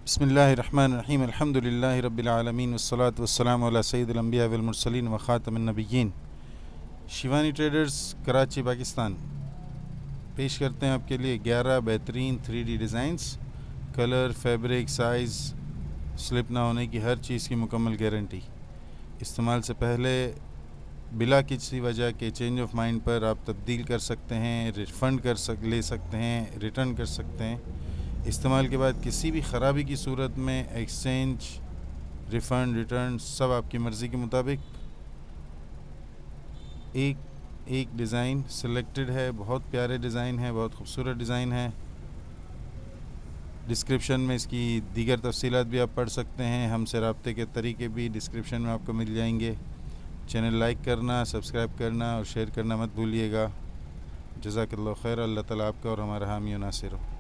بسم اللہ الرحمن الرحیم الحمد للہ رب العالمین والصلاة والسلام علی سید الانبیاء والمرسلین وخاتم النبیین۔ شیوانی ٹریڈرز کراچی پاکستان پیش کرتے ہیں آپ کے لیے 11 بہترین 3D designs, colour, fabric, size, slip نہ ہونے کی ہر چیز کی مکمل گارنٹی۔ استعمال سے پہلے بلا کسی وجہ کے چینج آف مائنڈ پر آپ تبدیل کر سکتے ہیں، ریفنڈ لے سکتے ہیں، ریٹرن کر سکتے ہیں۔ استعمال کے بعد کسی بھی خرابی کی صورت میں ایکسچینج، ریفنڈ، ریٹرن سب آپ کی مرضی کے مطابق۔ ایک ڈیزائن سلیکٹڈ ہے، بہت پیارے ڈیزائن ہے، بہت خوبصورت ڈیزائن ہے۔ ڈسکرپشن میں اس کی دیگر تفصیلات بھی آپ پڑھ سکتے ہیں، ہم سے رابطے کے طریقے بھی ڈسکرپشن میں آپ کو مل جائیں گے۔ چینل لائک کرنا، سبسکرائب کرنا اور شیئر کرنا مت بھولیے گا۔ جزاک اللہ خیر، اللہ تعالیٰ آپ کا اور ہمارا حامی و ناصر ہو۔